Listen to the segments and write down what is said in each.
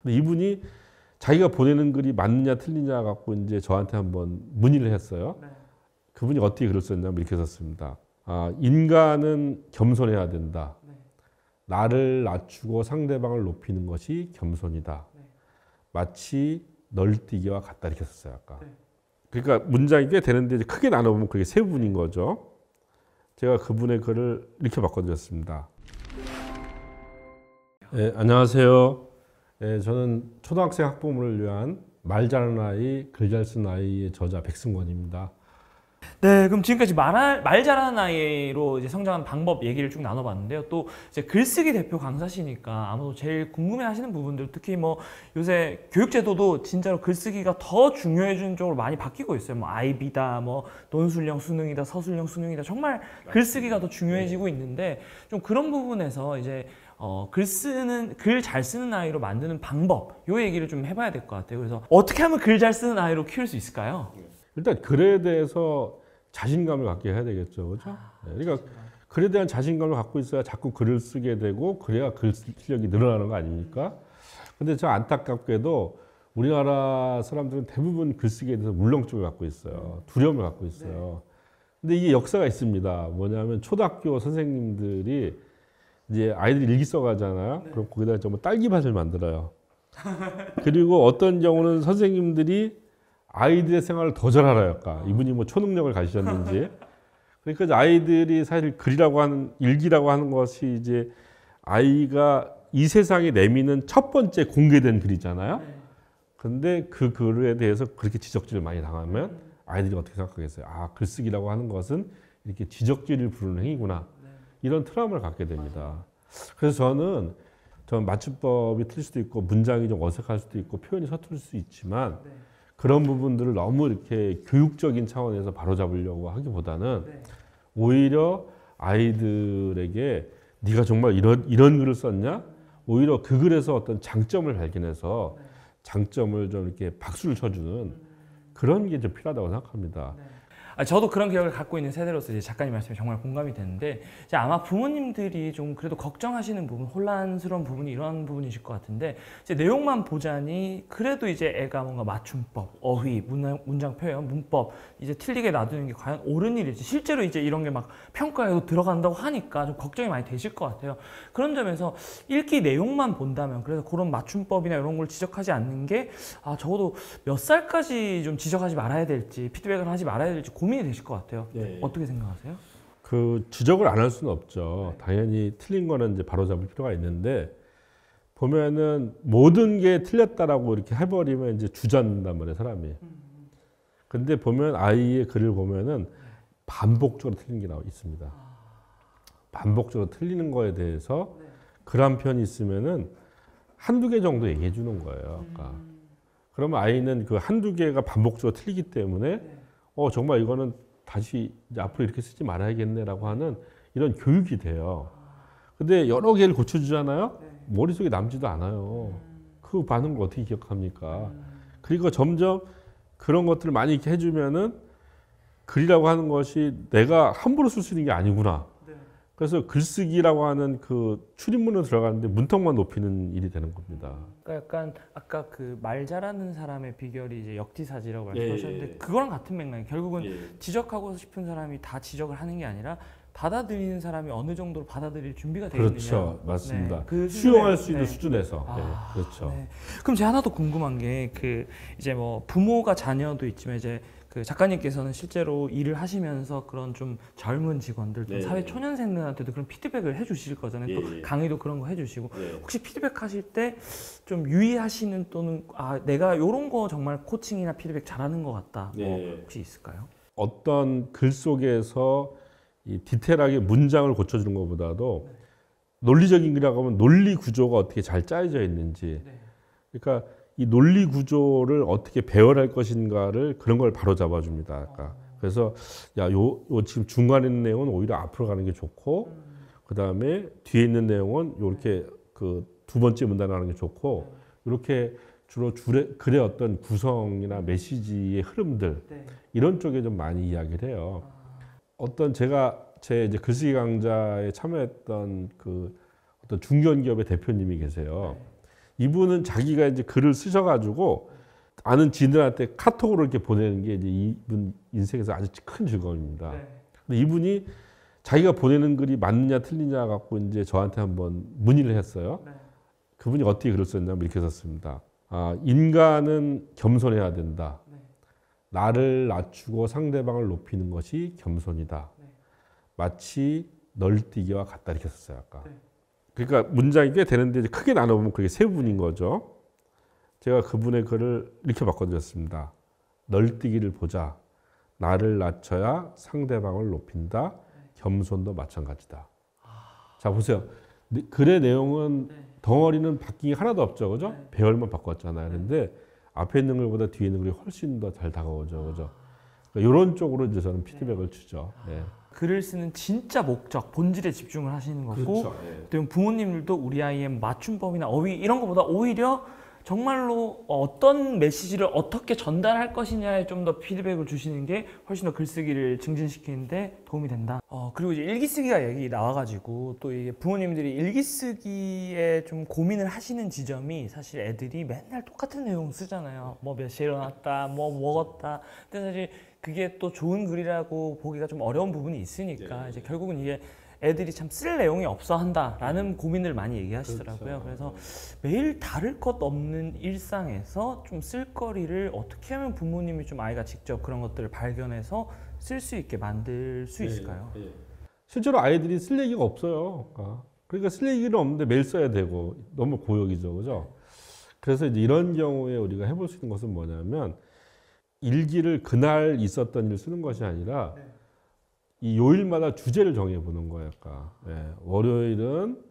근데 이분이 자기가 보내는 글이 맞느냐 틀리냐 갖고 이제 저한테 한번 문의를 했어요. 네. 그분이 어떻게 글을 썼냐면 이렇게 썼습니다. 인간은 겸손해야 된다. 네. 나를 낮추고 상대방을 높이는 것이 겸손이다. 네. 마치 널뛰기와 같다 이렇게 썼어요 아까. 네. 그러니까 문장이 꽤 되는데 이제 크게 나눠보면 그게 세 부분인 거죠. 제가 그분의 글을 이렇게 바꿔드렸습니다. 네, 안녕하세요. 네, 저는 초등학생 학부모를 위한 말 잘하는 아이, 글 잘 쓰는 아이의 저자 백승권입니다. 네, 그럼 지금까지 말 잘하는 아이로 이제 성장한 방법 얘기를 쭉 나눠봤는데요. 또 이제 글쓰기 대표 강사시니까 아무도 제일 궁금해하시는 부분들, 특히 뭐 요새 교육제도도 진짜로 글쓰기가 더 중요해지는 쪽으로 많이 바뀌고 있어요. 뭐 아이비다, 뭐 논술형 수능이다, 서술형 수능이다, 정말 글쓰기가 더 중요해지고 있는데 좀 그런 부분에서 이제 글 잘 쓰는 아이로 만드는 방법, 요 얘기를 좀 해봐야 될 것 같아요. 그래서 어떻게 하면 글 잘 쓰는 아이로 키울 수 있을까요? 일단 글에 대해서 자신감을 갖게 해야 되겠죠, 그렇죠? 그러니까 글에 대한 자신감을 갖고 있어야 자꾸 글을 쓰게 되고 그래야 글 실력이 늘어나는 거 아닙니까? 근데 저 안타깝게도 우리나라 사람들은 대부분 글쓰기에 대해서 울렁증을 갖고 있어요. 두려움을 갖고 있어요. 근데 이게 역사가 있습니다. 뭐냐면 초등학교 선생님들이 이제 아이들이 일기 써가잖아요. 그럼 거기다 정말 딸기밭을 만들어요. 그리고 어떤 경우는 선생님들이 아이들의 생활을 더 잘 알아요. 이분이 뭐 초능력을 가지셨는지. 그러니까 이제 아이들이 사실 글이라고 하는, 일기라고 하는 것이 이제 아이가 이 세상에 내미는 첫 번째 공개된 글이잖아요. 근데 그 글에 대해서 그렇게 지적질을 많이 당하면 아이들이 어떻게 생각하겠어요? 아, 글쓰기라고 하는 것은 이렇게 지적질을 부르는 행위구나. 이런 트라우마를 갖게 됩니다. 그래서 저는 맞춤법이 틀릴 수도 있고 문장이 좀 어색할 수도 있고 표현이 서툴 수 있지만 그런 부분들을 너무 이렇게 교육적인 차원에서 바로잡으려고 하기보다는 오히려 아이들에게 네가 정말 이런 글을 썼냐? 오히려 그 글에서 어떤 장점을 발견해서 장점을 좀 이렇게 박수를 쳐주는 그런 게 좀 필요하다고 생각합니다. 저도 그런 기억을 갖고 있는 세대로서 이제 작가님 말씀에 정말 공감이 되는데, 이제 아마 부모님들이 좀 그래도 걱정하시는 부분, 혼란스러운 부분이 이런 부분이실 것 같은데, 이제 내용만 보자니 그래도 이제 애가 뭔가 맞춤법, 어휘, 문장 표현, 문법 이제 틀리게 놔두는 게 과연 옳은 일일지, 실제로 이제 이런 게 막 평가에도 들어간다고 하니까 좀 걱정이 많이 되실 것 같아요. 그런 점에서 읽기 내용만 본다면 그래서 그런 맞춤법이나 이런 걸 지적하지 않는 게 적어도 몇 살까지 좀 지적하지 말아야 될지, 피드백을 하지 말아야 될지 고민이 되실 것 같아요. 어떻게 생각하세요? 그 지적을 안 할 수는 없죠. 당연히 틀린 거는 이제 바로잡을 필요가 있는데 보면은 모든 게 틀렸다라고 이렇게 해버리면 이제 주저앉는단 말이에요, 사람이. 근데 보면 아이의 글을 보면은 반복적으로 틀린 게 있습니다. 반복적으로 틀리는 거에 대해서 글 한 편이 있으면은 한두 개 정도 얘기해 주는 거예요. 그러면 아이는 그 한두 개가 반복적으로 틀리기 때문에 정말 이거는 다시 이제 앞으로 이렇게 쓰지 말아야겠네라고 하는 이런 교육이 돼요. 근데 여러 개를 고쳐주잖아요. 머릿속에 남지도 않아요. 그 반응을 어떻게 기억합니까? 그리고 점점 그런 것들을 많이 이렇게 해주면은 글이라고 하는 것이 내가 함부로 쓸 수 있는 게 아니구나. 그래서 글쓰기라고 하는 그 출입문으로 들어가는데 문턱만 높이는 일이 되는 겁니다. 그러니까 약간 아까 그 말 잘하는 사람의 비결이 이제 역지사지라고 말씀하셨는데 그거랑 같은 맥락이 결국은 지적하고 싶은 사람이 다 지적을 하는 게 아니라 받아들이는 사람이 어느 정도로 받아들일 준비가 되어 있느냐. 그렇죠, 맞습니다. 그 수용할 수 있는 수준에서. 그렇죠. 그럼 제가 하나 더 궁금한 게 그 이제 뭐 부모가 자녀도 있지만 이제 그 작가님께서는 실제로 일을 하시면서 그런 좀 젊은 직원들, 좀 사회 초년생들한테도 그런 피드백을 해주실 거잖아요. 또 강의도 그런 거 해주시고 혹시 피드백 하실 때 좀 유의하시는 또는 내가 이런 거 정말 코칭이나 피드백 잘하는 것 같다. 혹시 있을까요? 어떤 글 속에서 이 디테일하게 문장을 고쳐주는 것보다도 논리적인 글이라고 하면 논리 구조가 어떻게 잘 짜여져 있는지, 그러니까 이 논리 구조를 어떻게 배열할 것인가를 그런 걸 바로 잡아줍니다. 그래서 요 지금 중간에 있는 내용은 오히려 앞으로 가는 게 좋고, 그 다음에 뒤에 있는 내용은 이렇게 그 두 번째 문단에 하는 게 좋고, 이렇게 주로 글의 어떤 구성이나 메시지의 흐름들 이런 쪽에 좀 많이 이야기를 해요. 제 이제 글쓰기 강좌에 참여했던 그 어떤 중견기업의 대표님이 계세요. 이분은 자기가 이제 글을 쓰셔가지고 아는 지인들한테 카톡으로 이렇게 보내는 게 이제 이분 인생에서 아주 큰 즐거움입니다. 네. 근데 이분이 자기가 보내는 글이 맞느냐 틀리냐 갖고 이제 저한테 한번 문의를 했어요. 네. 그분이 어떻게 글을 썼냐면 이렇게 썼습니다. 아, 인간은 겸손해야 된다. 네. 나를 낮추고 상대방을 높이는 것이 겸손이다. 네. 마치 널뛰기와 같다 이렇게 썼어요 아까. 네. 그러니까 문장이 꽤 되는데 이제 크게 나눠보면 그게 세 부분인 거죠. 제가 그분의 글을 이렇게 바꿔드렸습니다. 널뛰기를 보자. 나를 낮춰야 상대방을 높인다. 겸손도 마찬가지다. 자 보세요. 글의 내용은 덩어리는 바뀐 게 하나도 없죠, 그죠? 배열만 바꿨잖아요. 그런데 앞에 있는 글보다 뒤에 있는 글이 훨씬 더 잘 다가오죠, 그죠? 그러니까 이런 쪽으로 이제 저는 피드백을 주죠. 예. 글을 쓰는 진짜 목적, 본질에 집중을 하시는 거고, 그렇죠. 예. 또 부모님들도 우리 아이의 맞춤법이나 어휘 이런 것보다 오히려 정말로 어떤 메시지를 어떻게 전달할 것이냐에 좀 더 피드백을 주시는 게 훨씬 더 글쓰기를 증진시키는데 도움이 된다. 그리고 이제 일기쓰기가 얘기 나와가지고 또 이게 부모님들이 일기쓰기에 좀 고민을 하시는 지점이 사실 애들이 맨날 똑같은 내용 쓰잖아요. 뭐 몇 시에 일어났다, 뭐 먹었다. 근데 사실 그게 또 좋은 글이라고 보기가 좀 어려운 부분이 있으니까 이제 결국은 이게 애들이 참 쓸 내용이 없어 한다라는 고민을 많이 얘기하시더라고요. 그렇죠. 그래서 매일 다를 것 없는 일상에서 좀 쓸거리를 어떻게 하면 부모님이 좀 아이가 직접 그런 것들을 발견해서 쓸 수 있게 만들 수 있을까요? 예. 실제로 아이들이 쓸 얘기가 없어요. 그러니까 쓸 얘기는 없는데 매일 써야 되고 너무 고역이죠, 그죠? 그래서 이제 이런 경우에 우리가 해볼 수 있는 것은 뭐냐면 일기를 그날 있었던 일을 쓰는 것이 아니라 이 요일마다 주제를 정해보는 거예요. 월요일은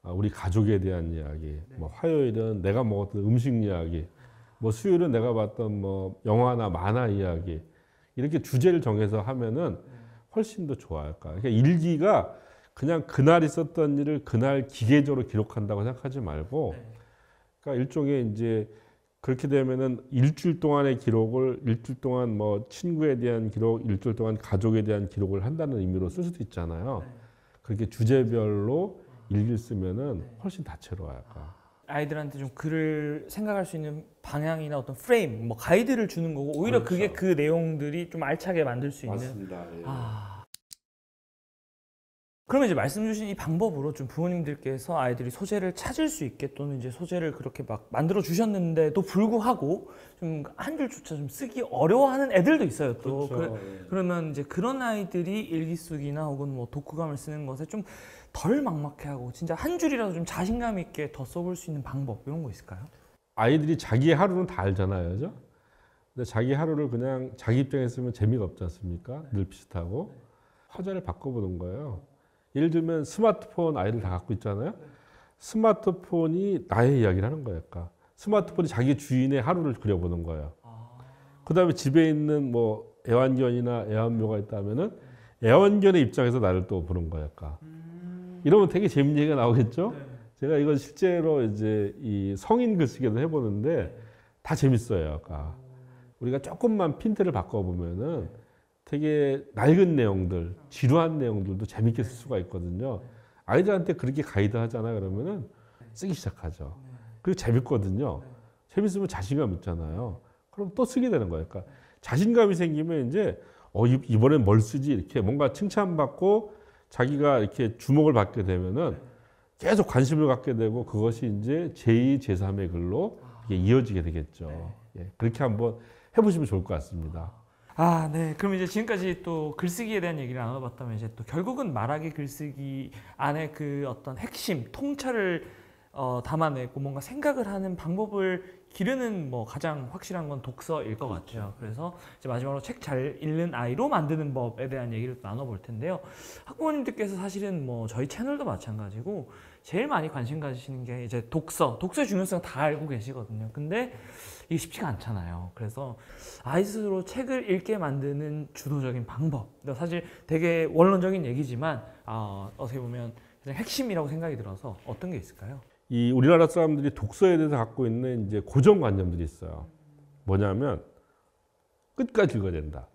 우리 가족에 대한 이야기, 뭐 화요일은 내가 먹었던 음식 이야기, 뭐 수요일은 내가 봤던 뭐 영화나 만화 이야기 이렇게 주제를 정해서 하면은 훨씬 더 좋아요. 그러니까 일기가 그냥 그날 있었던 일을 그날 기계적으로 기록한다고 생각하지 말고, 그러니까 일종의 이제 그렇게 되면은 일주일 동안의 기록을 일주일 동안 뭐 친구에 대한 기록, 일주일 동안 가족에 대한 기록을 한다는 의미로 쓸 수도 있잖아요. 그렇게 주제별로 일기를 쓰면은 훨씬 다채로워요. 아이들한테 좀 글을 생각할 수 있는 방향이나 어떤 프레임, 뭐 가이드를 주는 거고 오히려 그렇죠. 그게 그 내용들이 좀 알차게 만들 수 있는. 맞습니다. 예. 그러면 이제 말씀 주신 이 방법으로 좀 부모님들께서 아이들이 소재를 찾을 수 있게 또는 이제 소재를 그렇게 막 만들어 주셨는데도 불구하고 좀 한 줄조차 좀 쓰기 어려워하는 애들도 있어요. 또 그렇죠. 그러면 이제 그런 아이들이 일기 쓰기나 혹은 뭐 독후감을 쓰는 것에 좀 덜 막막해하고 진짜 한 줄이라도 좀 자신감 있게 더 써볼 수 있는 방법 이런 거 있을까요? 아이들이 자기의 하루는 다 알잖아요, 그죠? 근데 자기 하루를 그냥 자기 입장에 쓰면 재미가 없지 않습니까? 늘 비슷하고 화자를 바꿔보는 거예요. 예를 들면 스마트폰 아이들 다 갖고 있잖아요. 스마트폰이 나의 이야기를 하는 거예요. 그러니까 스마트폰이 자기 주인의 하루를 그려보는 거예요. 그 다음에 집에 있는 뭐 애완견이나 애완묘가 있다면은 애완견의 입장에서 나를 또 보는 거예요. 그러니까 이러면 되게 재밌는 얘기가 나오겠죠? 제가 이건 실제로 이제 이 성인 글쓰기도 해보는데 다 재밌어요. 그러니까 우리가 조금만 핀트를 바꿔보면은 되게 낡은 내용들, 지루한 내용들도 재밌게 쓸 수가 있거든요. 아이들한테 그렇게 가이드 하잖아요. 그러면은 쓰기 시작하죠. 그리고 재밌거든요. 재밌으면 자신감 있잖아요. 그럼 또 쓰게 되는 거예요. 그러니까 자신감이 생기면 이제 이번엔 뭘 쓰지? 이렇게 뭔가 칭찬받고 자기가 이렇게 주목을 받게 되면은 계속 관심을 갖게 되고 그것이 이제 제2, 제3의 글로 이게 이어지게 되겠죠. 예, 그렇게 한번 해보시면 좋을 것 같습니다. 네. 그럼 이제 지금까지 또 글쓰기에 대한 얘기를 나눠봤다면 이제 또 결국은 말하기 글쓰기 안에 그 어떤 핵심, 통찰을 담아내고 뭔가 생각을 하는 방법을 기르는 뭐 가장 확실한 건 독서일 것 같아요. 그래서 이제 마지막으로 책 잘 읽는 아이로 만드는 법에 대한 얘기를 나눠볼 텐데요. 학부모님들께서 사실은 뭐 저희 채널도 마찬가지고 제일 많이 관심 가지시는 게 이제 독서의 중요성 다 알고 계시거든요. 근데 이게 쉽지가 않잖아요. 그래서 아이 스스로 책을 읽게 만드는 주도적인 방법. 사실 되게 원론적인 얘기지만 어떻게 보면 그냥 핵심이라고 생각이 들어서 어떤 게 있을까요? 이 우리나라 사람들이 독서에 대해서 갖고 있는 이제 고정관념들이 있어요. 뭐냐면 끝까지 읽어야 된다.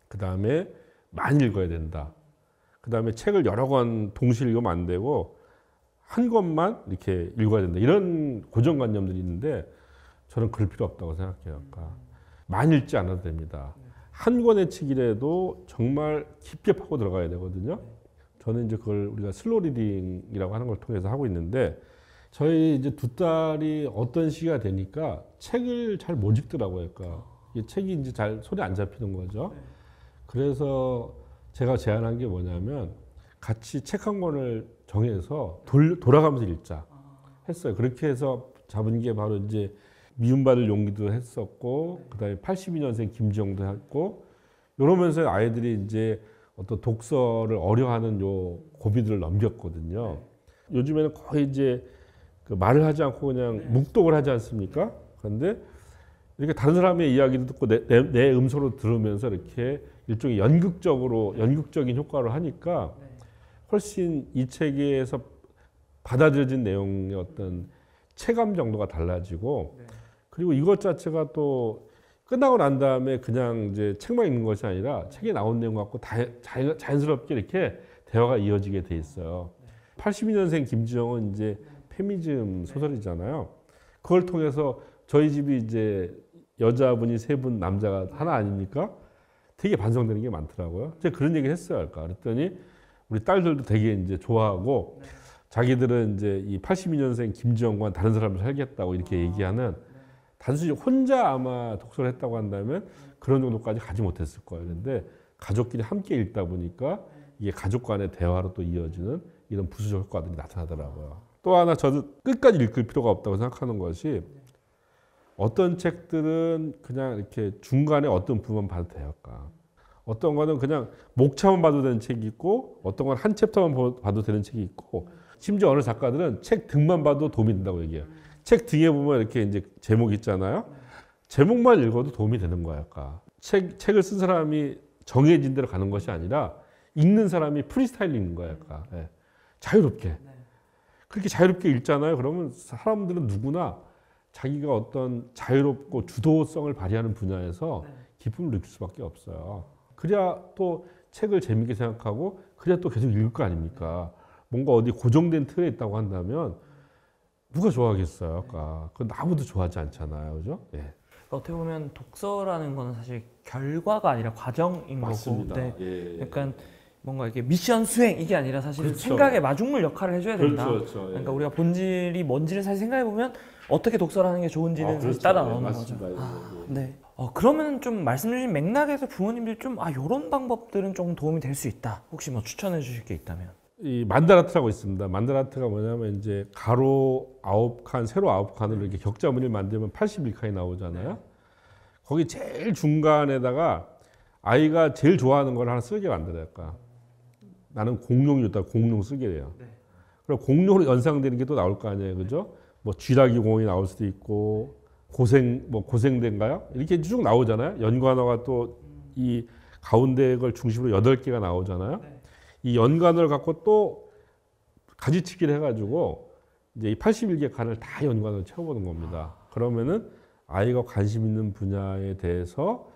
그 다음에 많이 읽어야 된다. 그 다음에 책을 여러 권 동시에 읽으면 안 되고 한 권만 이렇게 읽어야 된다. 이런 고정관념들이 있는데 저는 그럴 필요 없다고 생각해요. 그러니까 많이 읽지 않아도 됩니다. 한 권의 책이라도 정말 깊게 파고 들어가야 되거든요. 저는 이제 그걸 우리가 슬로우 리딩이라고 하는 걸 통해서 하고 있는데 저희 이제 두 딸이 어떤 시기가 되니까 책을 잘 못 읽더라고요. 그러니까 이 책이 이제 잘 손에 안 잡히는 거죠. 그래서 제가 제안한 게 뭐냐면 같이 책 한 권을 정해서 돌아가면서 읽자 했어요. 그렇게 해서 잡은 게 바로 이제 미움받을 용기도 했었고, 그다음에 82년생 김지영도 했고, 이러면서 아이들이 이제 어떤 독서를 어려워하는 요 고비들을 넘겼거든요. 요즘에는 거의 이제 그 말을 하지 않고 그냥 묵독을 하지 않습니까? 그런데 이렇게 다른 사람의 이야기도 듣고 내 음소로 들으면서 이렇게 일종의 연극적인 효과를 하니까 훨씬 이 책에서 받아들여진 내용의 어떤 체감 정도가 달라지고, 그리고 이것 자체가 또 끝나고 난 다음에 그냥 이제 책만 읽는 것이 아니라 책에 나온 내용 갖고 자연스럽게 이렇게 대화가 이어지게 돼 있어요. 82년생 김지영은 이제 페미니즘 소설이잖아요. 그걸 통해서 저희 집이 이제 여자분이 3분, 남자가 하나 아닙니까? 되게 반성되는 게 많더라고요. 제가 그런 얘기를 했어야 할까? 그랬더니 우리 딸들도 되게 이제 좋아하고 자기들은 이제 이 82년생 김지영과 다른 사람을 살겠다고 이렇게 얘기하는, 단순히 혼자 아마 독서를 했다고 한다면 그런 정도까지 가지 못했을 거예요. 그런데 가족끼리 함께 읽다 보니까 이게 가족 간의 대화로 또 이어지는 이런 부수적 효과들이 나타나더라고요. 또 하나 저도 끝까지 읽을 필요가 없다고 생각하는 것이, 어떤 책들은 그냥 이렇게 중간에 어떤 부분만 봐도 될까? 어떤 거는 그냥 목차만 봐도 되는 책이 있고, 어떤 건 한 챕터만 봐도 되는 책이 있고, 심지어 어느 작가들은 책 등만 봐도 도움이 된다고 얘기해요. 책 등에 보면 이렇게 이제 제목 있잖아요. 제목만 읽어도 도움이 되는 거야. 아까 책을 쓴 사람이 정해진 대로 가는 것이 아니라 읽는 사람이 프리스타일 읽는 거야. 아까 자유롭게. 그렇게 자유롭게 읽잖아요. 그러면 사람들은 누구나 자기가 어떤 자유롭고 주도성을 발휘하는 분야에서 기쁨을 느낄 수밖에 없어요. 그래야 또 책을 재밌게 생각하고, 그래야 또 계속 읽을 거 아닙니까? 뭔가 어디 고정된 틀에 있다고 한다면 누가 좋아하겠어요? 아까 그건 아무도 좋아하지 않잖아요, 그죠? 예. 어떻게 보면 독서라는 거는 사실 결과가 아니라 과정인 맞습니다. 거고, 네. 예. 약간 뭔가 이렇게 미션 수행 이게 아니라 사실 그렇죠. 생각의 마중물 역할을 해줘야 된다. 그렇죠. 예. 그러니까 우리가 본질이 뭔지를 사실 생각해 보면 어떻게 독서를 하는 게 좋은지는 사실 그렇죠. 따라 예, 나오는 맞습니다. 거죠. 예. 네. 그러면 좀 말씀 주신 맥락에서 부모님들이 좀 이런 방법들은 좀 도움이 될 수 있다. 혹시 뭐 추천해 주실 게 있다면? 이 만다라트라고 있습니다. 만다라트가 뭐냐면 이제 가로 9칸, 세로 9칸으로 이렇게 격자무늬를 만들면 81칸이 나오잖아요. 거기 제일 중간에다가 아이가 제일 좋아하는 걸 하나 쓰게 만들어요. 그러니까 나는 공룡이었다. 공룡 쓰게 돼요. 그럼 공룡으로 연상되는 게 또 나올 거 아니에요, 그죠? 뭐 쥐라기 공이 나올 수도 있고, 고생된가요? 이렇게 쭉 나오잖아요. 연관어가 또 이 가운데 걸 중심으로 8개가 나오잖아요. 이 연관을 갖고 또 가지치기를 해가지고 이제 이 81개 칸을 다 연관으로 채워보는 겁니다. 그러면은 아이가 관심 있는 분야에 대해서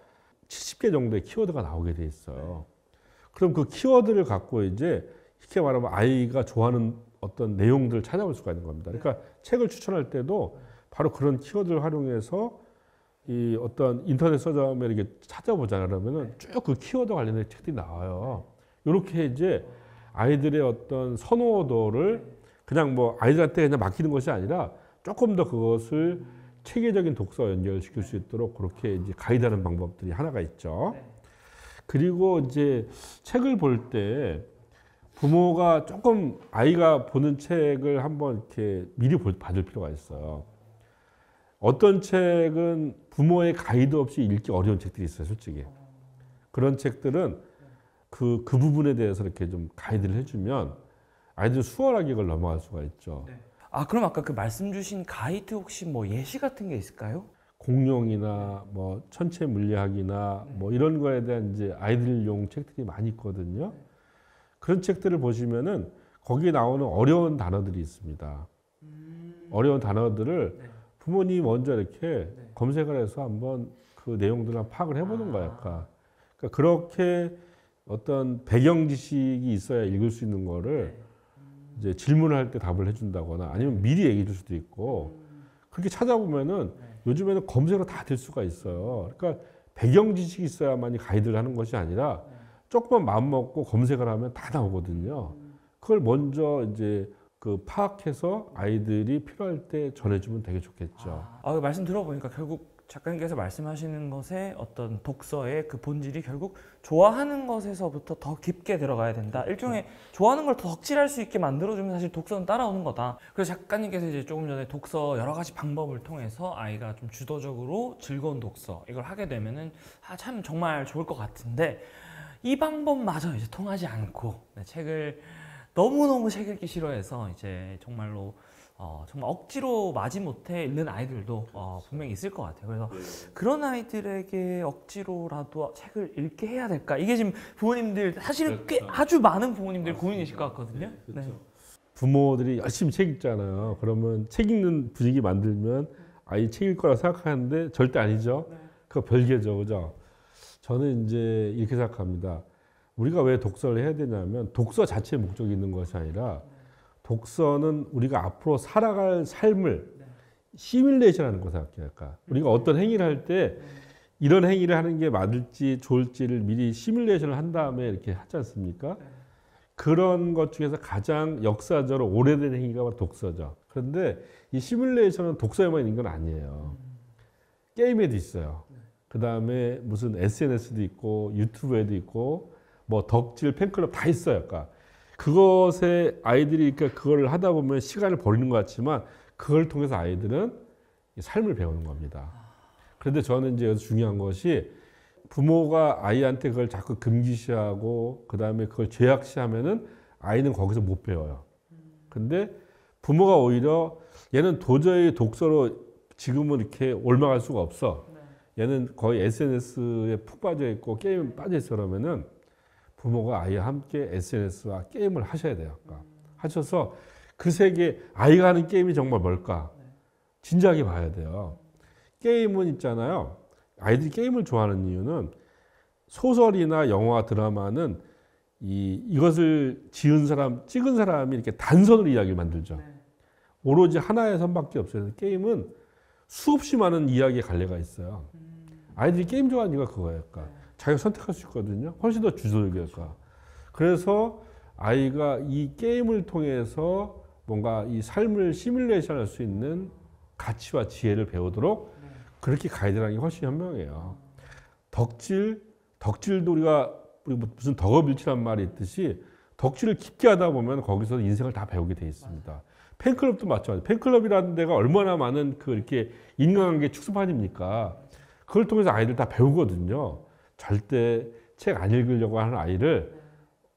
70개 정도의 키워드가 나오게 돼 있어요. 그럼 그 키워드를 갖고 이제 쉽게 말하면 아이가 좋아하는 어떤 내용들을 찾아볼 수가 있는 겁니다. 그러니까 책을 추천할 때도 바로 그런 키워드를 활용해서 이 어떤 인터넷 서점에 이렇게 찾아보자 그러면은 쭉 그 키워드 관련된 책들이 나와요. 이렇게 이제 아이들의 어떤 선호도를 그냥 뭐 아이들한테 그냥 맡기는 것이 아니라 조금 더 그것을 체계적인 독서 연결시킬 수 있도록 그렇게 이제 가이드하는 방법들이 하나가 있죠. 그리고 이제 책을 볼 때 부모가 조금 아이가 보는 책을 한번 이렇게 미리 받을 필요가 있어요. 어떤 책은 부모의 가이드 없이 읽기 어려운 책들이 있어요, 솔직히. 그런 책들은 그 부분에 대해서 이렇게 좀 가이드를 해주면 아이들은 수월하게 이걸 넘어갈 수가 있죠. 그럼 아까 그 말씀 주신 가이드 혹시 뭐 예시 같은 게 있을까요? 공룡이나 뭐 천체 물리학이나 뭐 이런 거에 대한 이제 아이들용 책들이 많이 있거든요. 그런 책들을 보시면은 거기에 나오는 어려운 단어들이 있습니다. 어려운 단어들을 부모님이 먼저 이렇게 검색을 해서 한번 그 내용들을 파악을 해보는 거야. 그러니까 그렇게 어떤 배경 지식이 있어야 읽을 수 있는 거를 이제 질문을 할 때 답을 해준다거나 아니면 미리 얘기해 줄 수도 있고 그렇게 찾아보면은 요즘에는 검색으로 다 될 수가 있어요. 그러니까 배경 지식이 있어야만이 가이드를 하는 것이 아니라 조금만 마음 먹고 검색을 하면 다 나오거든요. 그걸 먼저 이제 그 파악해서 아이들이 필요할 때 전해주면 되게 좋겠죠. 말씀 들어보니까 결국 작가님께서 말씀하시는 것의 어떤 독서의 그 본질이 결국 좋아하는 것에서부터 더 깊게 들어가야 된다. 일종의 좋아하는 걸 더 덕질할 수 있게 만들어주면 사실 독서는 따라오는 거다. 그래서 작가님께서 이제 조금 전에 독서 여러 가지 방법을 통해서 아이가 좀 주도적으로 즐거운 독서 이걸 하게 되면은 참 정말 좋을 것 같은데 이 방법마저 이제 통하지 않고 책을 너무너무 책 읽기 싫어해서 이제 정말로 정말 억지로 마지못해 읽는 아이들도 분명히 있을 것 같아요. 그래서 그런 아이들에게 억지로라도 책을 읽게 해야 될까? 이게 지금 부모님들 사실 꽤 아주 많은 부모님들 고민이실 것 같거든요. 네. 부모들이 열심히 책 읽잖아요. 그러면 책 읽는 분위기 만들면 아이 책 읽을 거라 생각하는데 절대 아니죠. 그거 별개죠, 그죠? 저는 이제 이렇게 생각합니다. 우리가 왜 독서를 해야 되냐면 독서 자체의 목적이 있는 것이 아니라 독서는 우리가 앞으로 살아갈 삶을 시뮬레이션하는 거 생각해요. 우리가 어떤 행위를 할 때 이런 행위를 하는 게 맞을지 좋을지를 미리 시뮬레이션을 한 다음에 이렇게 하지 않습니까? 그런 것 중에서 가장 역사적으로 오래된 행위가 바로 독서죠. 그런데 이 시뮬레이션은 독서에만 있는 건 아니에요. 게임에도 있어요. 그 다음에 무슨 SNS도 있고 유튜브에도 있고 뭐 덕질 팬클럽 다 있어요. 그것에 아이들이 그걸 하다 보면 시간을 버리는 것 같지만 그걸 통해서 아이들은 삶을 배우는 겁니다. 그런데 저는 이제 여기서 중요한 것이 부모가 아이한테 그걸 자꾸 금기시하고 그 다음에 그걸 죄악시하면은 아이는 거기서 못 배워요. 근데 부모가 오히려 얘는 도저히 독서로 지금은 이렇게 올라갈 수가 없어. 얘는 거의 SNS에 푹 빠져 있고 게임에 빠져 있어 그러면은 부모가 아이와 함께 SNS와 게임을 하셔야 돼요. 하셔서 그 세계 아이가 하는 게임이 정말 뭘까? 진지하게 봐야 돼요. 게임은 있잖아요. 아이들이 게임을 좋아하는 이유는 소설이나 영화, 드라마는 이것을 지은 사람, 찍은 사람이 이렇게 단선으로 이야기를 만들죠. 오로지 하나의 선밖에 없어요. 게임은 수없이 많은 이야기의 갈래가 있어요. 아이들이 게임 좋아하는 이유가 그거예요. 자기가 선택할 수 있거든요. 훨씬 더 주도적이니까. 그래서 아이가 이 게임을 통해서 뭔가 이 삶을 시뮬레이션 할 수 있는 가치와 지혜를 배우도록 그렇게 가이드라는 게 훨씬 현명해요. 덕질도 우리가 무슨 덕업일치란 말이 있듯이 덕질을 깊게 하다 보면 거기서 인생을 다 배우게 돼 있습니다. 팬클럽도 마찬가지. 팬클럽이라는 데가 얼마나 많은 이렇게 인간관계 축소판입니까? 그걸 통해서 아이들 다 배우거든요. 절대 책 안 읽으려고 하는 아이를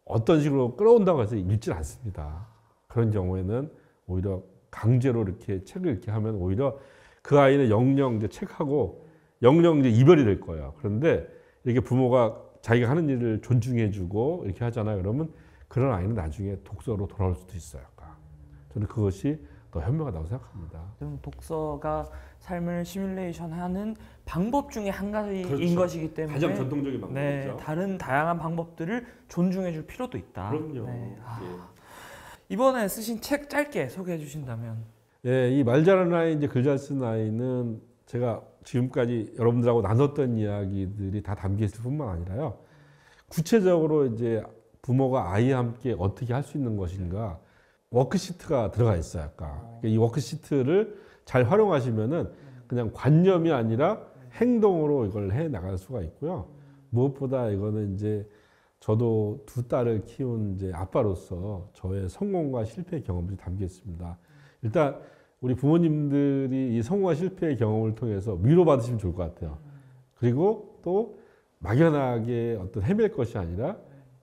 어떤 식으로 끌어온다고 해서 읽질 않습니다. 그런 경우에는 오히려 강제로 이렇게 책을 읽게 하면 오히려 그 아이는 영영 이제 책하고 영영 이제 이별이 될 거예요. 그런데 이렇게 부모가 자기가 하는 일을 존중해주고 이렇게 하잖아요. 그러면 그런 아이는 나중에 독서로 돌아올 수도 있어요. 저는 그것이 더 현명하다고 생각합니다. 독서가 삶을 시뮬레이션하는 방법 중에 한 가지인 그렇죠. 것이기 때문에 가장 전통적인 방법이죠. 다른 다양한 방법들을 존중해줄 필요도 있다. 그럼요. 이번에 쓰신 책 짧게 소개해 주신다면? 이 말 잘하는 아이, 이제 글 잘 쓰는 아이는 제가 지금까지 여러분들하고 나눴던 이야기들이 다 담겨 있을 뿐만 아니라요. 구체적으로 이제 부모가 아이와 함께 어떻게 할 수 있는 것인가 워크시트가 들어가 있어요. 이 워크시트를 잘 활용하시면은 그냥 관념이 아니라 행동으로 이걸 해 나갈 수가 있고요. 무엇보다 이거는 이제 저도 두 딸을 키운 이제 아빠로서 저의 성공과 실패의 경험들이 담겨 있습니다. 일단 우리 부모님들이 이 성공과 실패의 경험을 통해서 위로받으시면 좋을 것 같아요. 그리고 또 막연하게 어떤 헤맬 것이 아니라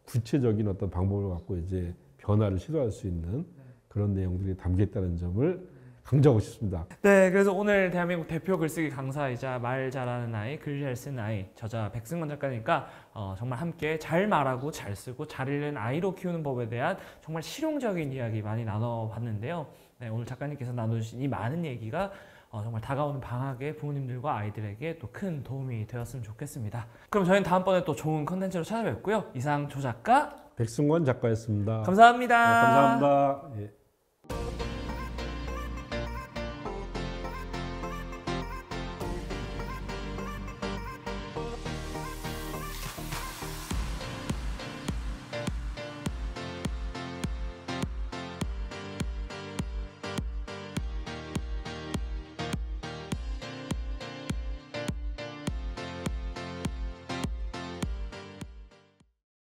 구체적인 어떤 방법을 갖고 이제 변화를 시도할 수 있는 그런 내용들이 담겨 있다는 점을 강조하고 싶습니다. 네, 그래서 오늘 대한민국 대표 글쓰기 강사이자 말 잘하는 아이, 글 잘 쓰는 아이, 저자 백승건 작가니까 정말 함께 잘 말하고 잘 쓰고 잘 읽는 아이로 키우는 법에 대한 정말 실용적인 이야기 많이 나눠봤는데요. 네, 오늘 작가님께서 나누신 이 많은 얘기가 정말 다가오는 방학에 부모님들과 아이들에게 또 큰 도움이 되었으면 좋겠습니다. 그럼 저희는 다음번에 또 좋은 컨텐츠로 찾아뵙고요. 이상 조 작가, 백승권 작가였습니다. 감사합니다. 네, 감사합니다. 예.